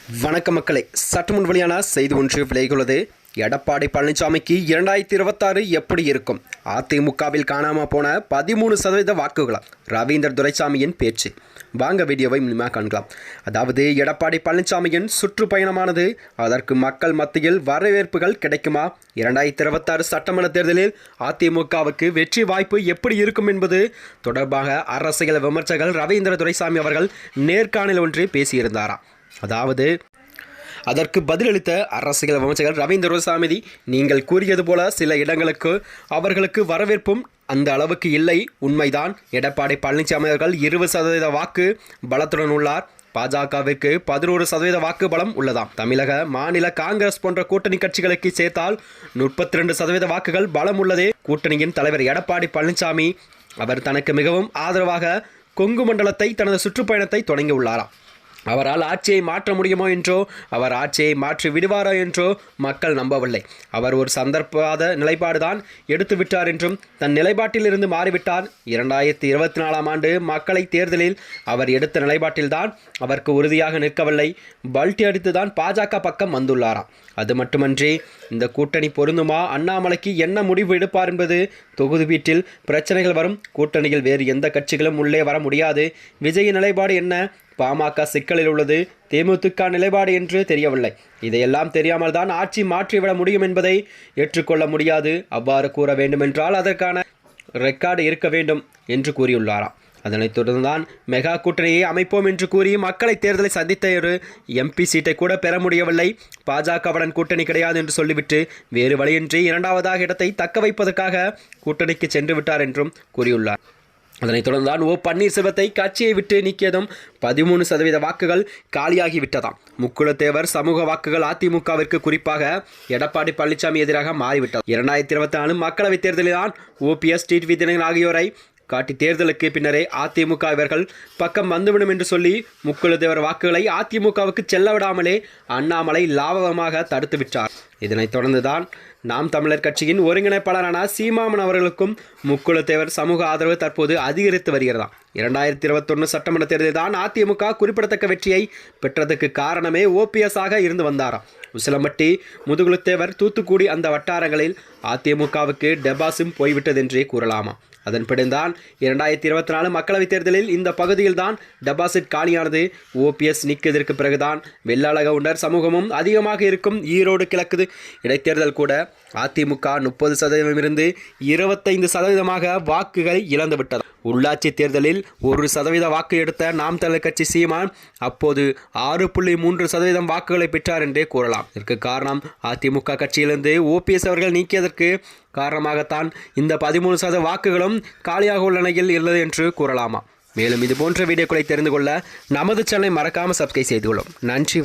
வணக்க மக்களே, சற்று முன் வெளியான செய்தி ஒன்று விலகியுள்ளது. எடப்பாடி பழனிசாமிக்கு 2026 எப்படி இருக்கும்? அதிமுகவில் காணாமல் போன 13% வாக்குகளா? ரவீந்திர துரைசாமியின் பேச்சு. வாங்க வீடியோவை முழுமையாக காண்கலாம். அதாவது எடப்பாடி பழனிசாமியின் சுற்றுப்பயணமானது அதற்கு மக்கள் மத்தியில் வரவேற்புகள் கிடைக்குமா? 2026 சட்டமன்ற தேர்தலில் அதிமுகவுக்கு வெற்றி வாய்ப்பு எப்படி இருக்கும் என்பது தொடர்பாக அரசியல் விமர்சகர் ரவீந்திர துரைசாமி அவர்கள் நேர்காணல் ஒன்று பேசியிருந்தாராம். அதாவது அதற்கு பதிலளித்த அரசியல் விமர்சகர் ரவீந்திர துரைசாமி, நீங்கள் கூறியது போல சில இடங்களுக்கு அவர்களுக்கு வரவேற்பும் அந்த அளவுக்கு இல்லை. உண்மைதான். எடப்பாடி பழனிசாமி அவர்கள் 20% வாக்கு பலத்துடன் உள்ளார். பாஜகவிற்கு 11% வாக்கு பலம் உள்ளதாம். தமிழக மாநில காங்கிரஸ் போன்ற கூட்டணி கட்சிகளுக்கு சேர்த்தால் 32% வாக்குகள் பலம் உள்ளதே. கூட்டணியின் தலைவர் எடப்பாடி பழனிசாமி அவர் தனக்கு மிகவும் ஆதரவாக கொங்கு மண்டலத்தை தனது சுற்றுப்பயணத்தை தொடங்கி உள்ளாராம். அவரால் ஆட்சியை மாற்ற முடியுமோ என்றோ, அவர் ஆட்சியை மாற்றி விடுவாரோ என்றோ மக்கள் நம்பவில்லை. அவர் ஒரு சந்தர்ப்பவாத நிலைப்பாடுதான் எடுத்துவிட்டார் என்றும் தன் நிலைப்பாட்டில் இருந்து மாறிவிட்டார். 2024 ஆண்டு மக்களை தேர்தலில் அவர் எடுத்த நிலைப்பாட்டில்தான் அவருக்கு உறுதியாக நிற்கவில்லை. பல்ட்டி அடித்துதான் பாஜக பக்கம் வந்துள்ளாராம். அது மட்டுமன்றி இந்த கூட்டணி பொருந்துமா, அண்ணாமலைக்கு என்ன முடிவு எடுப்பார் என்பது தொகுதி வீட்டில் பிரச்சனைகள் வரும். கூட்டணியில் வேறு எந்த கட்சிகளும் உள்ளே வர முடியாது. விஜய் நிலைப்பாடு என்ன? பாமக சிக்கலில் உள்ளது. தேமுதிக நிலைப்பாடு என்று தெரியவில்லை. இதையெல்லாம் தெரியாமல் தான் ஆட்சி மாற்றிவிட முடியும் என்பதை ஏற்றுக்கொள்ள முடியாது. அவ்வாறு கூற வேண்டுமென்றால் அதற்கான ரெக்கார்டு இருக்க வேண்டும் என்று கூறியுள்ளாராம். அதனைத் தொடர்ந்துதான் மெகா கூட்டணியை அமைப்போம் என்று கூறி மக்களை தேர்தலை சந்தித்த ஒரு எம்பி சீட்டை கூட பெற முடியவில்லை. பாஜகவுடன் கூட்டணி கிடையாது என்று சொல்லிவிட்டு வேறு வழியின்றி இரண்டாவதாக இடத்தை தக்க வைப்பதற்காக கூட்டணிக்கு சென்று விட்டார் என்றும் கூறியுள்ளார். அதனைத் தொடர்ந்துதான் பன்னீர்செல்வத்தை கட்சியை விட்டு நீக்கியதும் 13% வாக்குகள் காலியாகிவிட்டதாம். முக்குளத்தேவர் சமூக வாக்குகள் அதிமுகவிற்கு குறிப்பாக எடப்பாடி பழனிசாமி எதிராக மாறிவிட்டது. 2024 மக்களவைத் தேர்தலில்தான் OPS டிடிவி தினகரன் ஆகியோரை காட்டி தேர்தலுக்கு பின்னரே அதிமுக இவர்கள் பக்கம் வந்துவிடும் என்று சொல்லி முக்குளத்தேவர் வாக்குகளை அதிமுகவுக்கு செல்ல விடாமலே அண்ணாமலை லாபகமாக தடுத்து விட்டார். இதனைத் தொடர்ந்துதான் நாம் தமிழர் கட்சியின் ஒருங்கிணைப்பாளரான சீமாமன் அவர்களுக்கும் முக்குளத்தேவர் சமூக ஆதரவு தற்போது அதிகரித்து வருகிறதாம். 2021 சட்டமன்ற தேர்தலில் தான் அதிமுக குறிப்பிடத்தக்க வெற்றியை பெற்றதுக்கு காரணமே OPS ஆக இருந்து வந்தாராம். உசிலம்பட்டி, முதுகுளத்தேவர், தூத்துக்குடி அந்த வட்டாரங்களில் அதிமுகவுக்கு டெபாசிட் போய்விட்டது என்றே கூறலாமா. அதன்படிதான் 2024 மக்களவைத் தேர்தலில் இந்த பகுதியில் தான் டெபாசிட் காலியானது. OPS நீக்கியதற்கு பிறகுதான் வெள்ளாளகவுண்டர் சமூகமும் அதிகமாக இருக்கும் ஈரோடு கிழக்கு இடைத்தேர்தல் கூட அதிமுக 30% இருந்து 25% வாக்குகளை இழந்துவிட்டது. உள்ளாட்சி தேர்தலில் 1% வாக்கு எடுத்த நாம் தமிழர் கட்சி சீமான் அப்போது 6.3% வாக்குகளை பெற்றார் என்றே கூறலாம். இதற்கு காரணம் அதிமுக கட்சியிலிருந்து OPS அவர்கள் நீக்கியதற்கு காரணமாகத்தான் இந்த 13% வாக்குகளும் காலியாக உள்ள நிலையில் உள்ளது என்று கூறலாமா. மேலும் இது போன்ற வீடியோக்களை தெரிந்து கொள்ள நமது சேனலை மறக்காமல் சப்ஸ்கிரைப் செய்து கொள்ளும். நன்றி.